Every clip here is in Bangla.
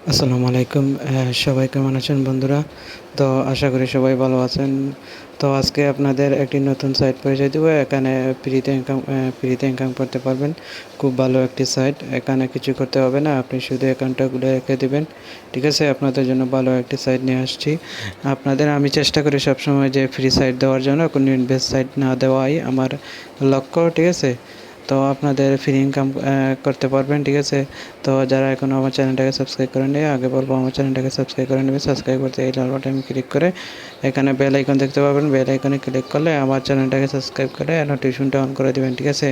আসসালামু আলাইকুম। সবাই কেমন আছেন বন্ধুরা? তো আশা করি সবাই ভালো আছেন। তো আজকে আপনাদের একটি নতুন সাইট পরিচয় দেবো। এখানে ফ্রিতে ইনকাম করতে পারবেন। খুব ভালো একটি সাইট। এখানে কিছু করতে হবে না। আপনি শুধু অ্যাকাউন্টটা খুলে রেখে দিবেন। ঠিক আছে? আপনাদের জন্য ভালো একটি সাইট নিয়ে আসছি। আমি চেষ্টা করি সবসময় যে ফ্রি সাইট দেওয়ার জন্য, কোনো ইনভেস্ট সাইট না দেওয়াই আমার লক্ষ্য। ঠিক আছে? তো আপনাদের ফ্রি ইনকাম করতে পারবেন। ঠিক আছে? তো যারা এখনও আমার চ্যানেলটাকে সাবস্ক্রাইব করেননি, আগে বলবো আমার চ্যানেলটাকে সাবস্ক্রাইব করে নেবেন। সাবস্ক্রাইব করতে এই লাল বাটনে ক্লিক করে এখানে বেল আইকন দেখতে পাবেন। বেল আইকনে ক্লিক করলে আমার চ্যানেলটাকে সাবস্ক্রাইব করে নোটিফিকেশনটা অন করে দেবেন। ঠিক আছে?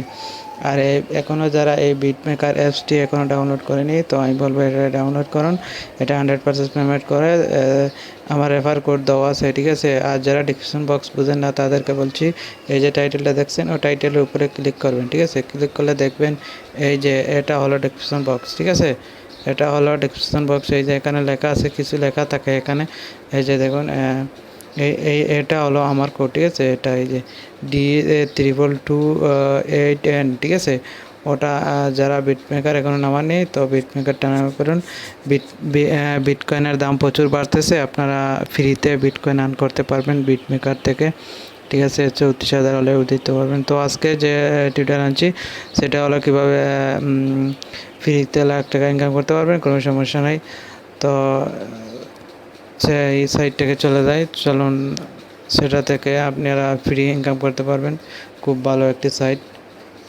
আর এখনও যারা এই বিটমেকার অ্যাপসটি এখনও ডাউনলোড করেনি, তো আমি বলবো এটা ডাউনলোড করুন। এটা 100% পেমেন্ট করে আমার রেফার কোড দেওয়া আছে। ঠিক আছে? আর যারা ডিসক্রিপশন বক্স বুঝেন না তাদেরকে বলছি, এই যে টাইটেলটা দেখছেন ও টাইটেলের উপরে ক্লিক করবেন। ঠিক আছে? ক্লিক করলে দেখবেন এই যে এটা হলো ডিসক্রিপশন বক্স। ঠিক আছে? এটা হলো ডিসক্রিপশন বক্স। এই যে এখানে লেখা আছে, কিছু লেখা থাকে এখানে। এই যে দেখুন, এটা হলো আমার কোড। ঠিক আছে? এটা এই যে D222 8N। ঠিক আছে? ওটা যারা বিটমেকার এখনও নামাননি, তো বিটমেকারটা নামা করুন। বিটকয়েনের দাম প্রচুর বাড়তেছে। আপনারা ফ্রিতে বিটকয়েন আর্ন করতে পারবেন বিটমেকার থেকে। ঠিক আছে? 34,000 হলেও দিতে পারবেন। তো আজকে যে টিউটোরিয়াল আনছি সেটা হলো কীভাবে ফ্রিতে লাখ টাকা ইনকাম করতে পারবেন, কোনো সমস্যা নাই। তো এই সাইটটাকে চলে যায়, চলুন সেটা থেকে আপনারা ফ্রি ইনকাম করতে পারবেন। খুব ভালো একটি সাইট।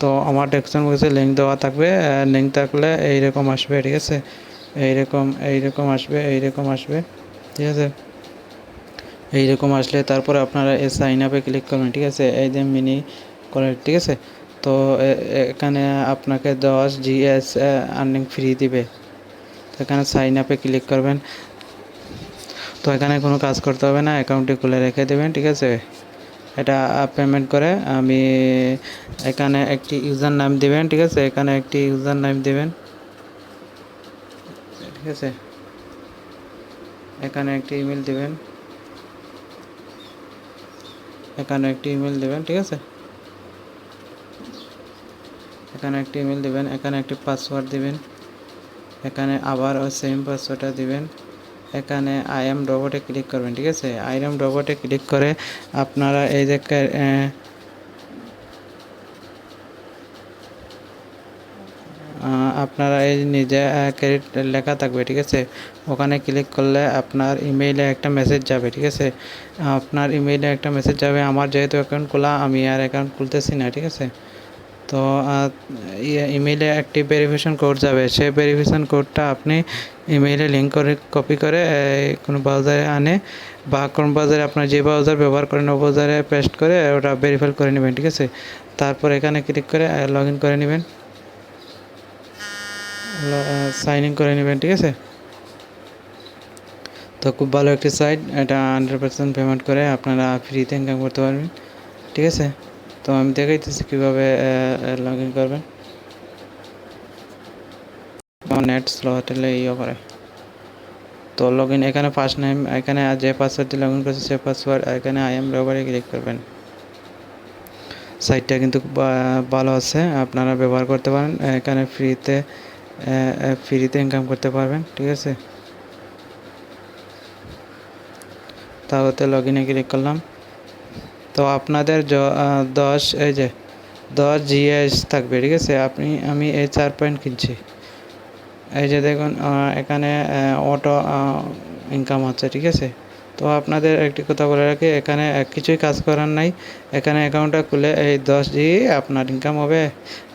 তো আমার ডেসক্রিপশন বক্সে লিঙ্ক দেওয়া থাকবে। লিঙ্ক থাকলে এইরকম আসবে। ঠিক আছে? এইরকম আসবে। ঠিক আছে? এইরকম আসলে তারপরে আপনারা এই সাইন আপে ক্লিক করবেন। ঠিক আছে? এই যে মিনি করে। ঠিক আছে? তো এখানে আপনাকে 10 GS আর্নিং ফ্রি দিবে। তো এখানে সাইন আপে ক্লিক করবেন। তো এখানে কোনো কাজ করতে হবে না, অ্যাকাউন্টটি খুলে রেখে দেবেন। ঠিক আছে? এটা পেমেন্ট করে আমি এখানে একটি ইউজার নাম দেবেন। ঠিক আছে? এখানে একটি ইউজার নাম দেবেন। ঠিক আছে? এখানে একটি ইমেল দেবেন। ঠিক আছে? এখানে একটি ইমেল দেবেন। এখানে একটি পাসওয়ার্ড দিবেন। এখানে আবার ওই সেম পাসওয়ার্ডটা দিবেন। এখানে আই এম রোবটে ক্লিক করবেন। ঠিক আছে? আই এম রোবটে ক্লিক করে আপনারা এই যে আপনারা এই নিজে ক্রেডিট লেখা থাকবে। ঠিক আছে? ওখানে ক্লিক করলে আপনার ইমেইলে একটা মেসেজ যাবে। ঠিক আছে? আপনার ইমেইলে একটা মেসেজ যাবে। আমার যেহেতু অ্যাকাউন্ট খোলা, আমি আর অ্যাকাউন্ট খুলতেছি না। ঠিক আছে? তো ইমেইলে একটি ভেরিফিকেশন কোড যাবে। সেই ভেরিফিকেশন কোডটা আপনি ইমেইলে লিঙ্ক করে কপি করে কোনো ব্রাউজারে আনে, বা কোন ব্রাউজারে আপনার যে ব্রাউজার ব্যবহার করেন ও ব্রাউজারে পেস্ট করে ওটা ভেরিফাই করে নেবেন। ঠিক আছে? তারপর এখানে ক্লিক করে লগ ইন করে নেবেন, সাইন ইন করে নেবেন। ঠিক আছে? তো খুব ভালো একটি সাইট। এটা 100% পেমেন্ট করে আপনারা ফ্রিতে ইনকাম করতে পারবেন। ঠিক আছে? তো আমি দেখাইতেছি কীভাবে লগ ইন করবেন। আমার নেট স্লো হলে করে। তো লগ ইন, এখানে ফার্স্ট নেম, এখানে যে পাসওয়ার্ড দিয়ে লগ ইন করছে সে পাসওয়ার্ড, এখানে আই এম রোবটে ক্লিক করবেন। সাইটটা কিন্তু ভালো আছে, আপনারা ব্যবহার করতে পারেন। এখানে ফ্রিতে ইনকাম করতে পারবেন। ঠিক আছে? তাহলে লগ ইনে ক্লিক করলাম। তো আপনাদের 10 GS থাকবে। ঠিক আছে? আমি এই 4 পয়েন্ট কিনছি। এই যে দেখুন, এখানে অটো ইনকাম হচ্ছে। ঠিক আছে? তো আপনাদের একটি কথা বলে রাখি, এখানে কিছুই কাজ করার নাই। এখানে অ্যাকাউন্টটা খুলে এই 10 আপনার ইনকাম হবে।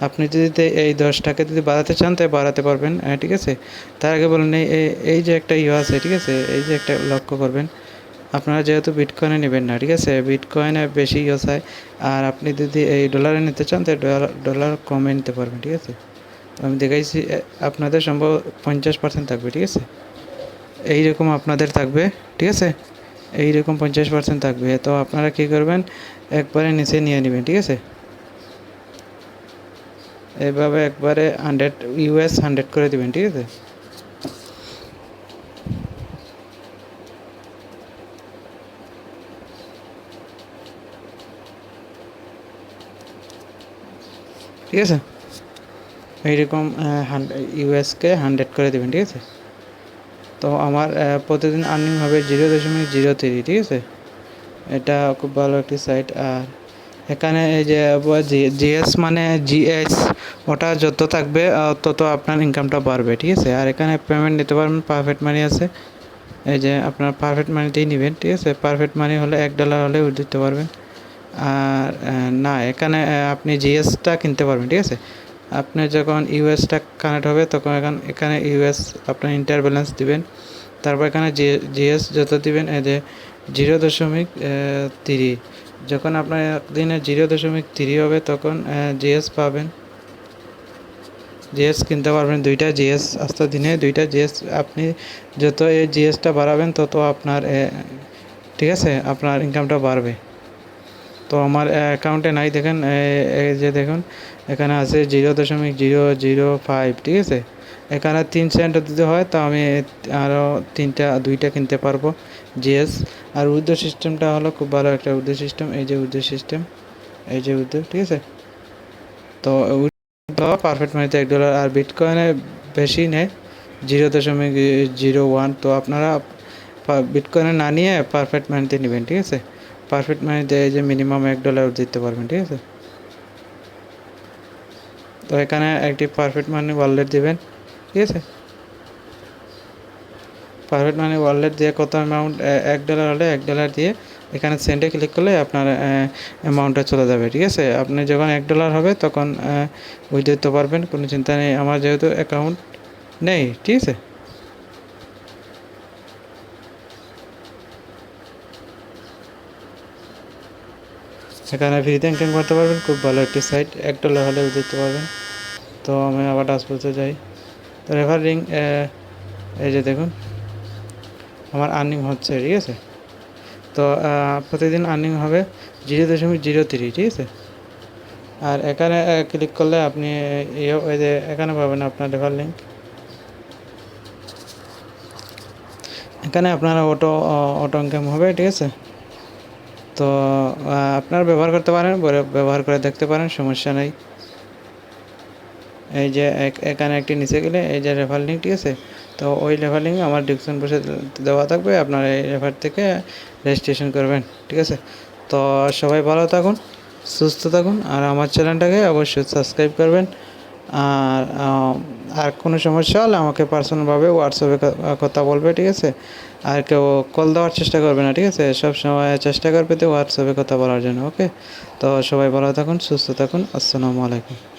আপনি যদি এই 10টাকে যদি বাড়াতে চান তাই বাড়াতে পারবেন। ঠিক আছে? তার আগে বলেন এই যে একটা আছে। ঠিক আছে? এই যে একটা লক্ষ্য করবেন, আপনারা যেহেতু বিটকয়েনে নেবেন না। ঠিক আছে? বিটকয়েনে বেশি হয়। আর আপনি যদি এই ডলারে নিতে চান তাই ডলার কমে নিতে পারবেন। ঠিক আছে? আমি দেখাইছি, আপনাদের সম্ভব 50% থাকবে। ঠিক আছে? এইরকম আপনাদের থাকবে। ঠিক আছে? এইরকম 50% থাকবে। তো আপনারা কী করবেন, একবারে নিচে নিয়ে নেবেন। ঠিক আছে? এভাবে একবারে 100 করে দেবেন। ঠিক আছে? ঠিক আছে? এইরকম কে 100 করে দেবেন। ঠিক আছে? তো আমার প্রতিদিন আর্নিং হবে 0.03, ঠিক আছে। এটা খুব ভালো একটি সাইট। আর এখানে এই যে জিএস মানে জিএস, ওটা যত থাকবে তত আপনার ইনকামটা বাড়বে, ঠিক আছে। আর এখানে পেমেন্ট নিতে পারবেন, পারফেক্ট মানি আছে। এই যে আপনার পারফেক্ট মানিতেই নেবেন, ঠিক আছে। পারফেক্ট মানি হলে $1 হলে দিতে পারবেন। আর না, এখানে আপনি জিএসটা কিনতে পারবেন, ঠিক আছে। আপনি যখন ইউএসটা কানেক্ট হবে তখন এখানে ইউএস আপনার ইন্টার ব্যালেন্স দিবেন। তারপর এখানে জিএস যত দিবেন, এই যে 0.3, যখন আপনার একদিনে 0.3 হবে তখন জিএস পাবেন, জিএস কিনতে পারবেন। 2টা জিএস আসতে দিনে 2টা জিএস, আপনি যত এই জিএসটা বাড়াবেন তত আপনার ঠিক আছে, আপনার ইনকামটা বাড়বে। তো আমার অ্যাকাউন্টে নাই, দেখেন এই যে দেখুন এখানে আছে 0.005, ঠিক আছে। এখানে 3 সেন্ট দিতে হয়, তো আমি আরও 2টা কিনতে পারবো জিএস। আর উইথড্র সিস্টেমটা হলো খুব ভালো একটা উইথড্র সিস্টেম, এই যে উইথড্র সিস্টেম, এই যে উইথড্র, ঠিক আছে। তো পারফেক্ট মানিতে $1। আর বিটকয়েনে বেশি নেয়, 0.01। তো আপনারা বিটকয়েনে না নিয়ে পারফেক্ট মানিতে নেবেন, ঠিক আছে। পারফেক্ট মানিতে এই যে মিনিমাম $1 দিতে পারবেন, ঠিক আছে। তো এখানে একটি পারফেক্ট মানি ওয়ালেট দিবেন, ঠিক আছে। পারফেক্ট মানি ওয়ালেট দিয়ে কত অ্যামাউন্ট, $1 হলে $1 দিয়ে এখানে সেন্টে ক্লিক করলে আপনার অ্যামাউন্টটা চলে যাবে, ঠিক আছে। আপনি যখন $1 হবে তখন উইথড্র দিতে পারবেন, কোনো চিন্তা নেই। আমার যেহেতু অ্যাকাউন্ট নেই, ঠিক আছে। এখানে ফ্রিতে ইনকাম করতে পারবেন, খুব ভালো একটি সাইট, $1 হলে উইথড্র দিতে পারবেন। তো আমি আবার ডাসবোর্ডে যাই। তো রেফারিং, এই যে দেখুন আমার আর্নিং হচ্ছে, ঠিক আছে। তো প্রতিদিন আর্নিং হবে 0.03, ঠিক আছে। আর এখানে ক্লিক করলে আপনি এই যে এখানে পাবেন আপনার রেফার লিঙ্ক। এখানে আপনার অটো ইনকাম হবে, ঠিক আছে। তো আপনারা ব্যবহার করতে পারেন, ব্যবহার করে দেখতে পারেন, সমস্যা নেই। এই যে এখানে একটি নিচে গেলে এই যে রেফার লিঙ্ক, ঠিক আছে। তো ওই রেফার লিঙ্ক আমার ডিসক্রিপশন বক্সে দেওয়া থাকবে, আপনারা এই রেফার থেকে রেজিস্ট্রেশন করবেন, ঠিক আছে। তো সবাই ভালো থাকুন, সুস্থ থাকুন, আর আমার চ্যানেলটাকে অবশ্যই সাবস্ক্রাইব করবেন। আর কোনো সমস্যা হলে আমাকে পার্সোনালভাবে হোয়াটসঅ্যাপে কথা বলবে, ঠিক আছে। আর কেউ কল দেওয়ার চেষ্টা করবে না, ঠিক আছে। সব সময় চেষ্টা করবে তো হোয়াটসঅ্যাপে কথা বলার জন্য, ওকে। তো সবাই ভালো থাকুন, সুস্থ থাকুন, আসসালামু আলাইকুম।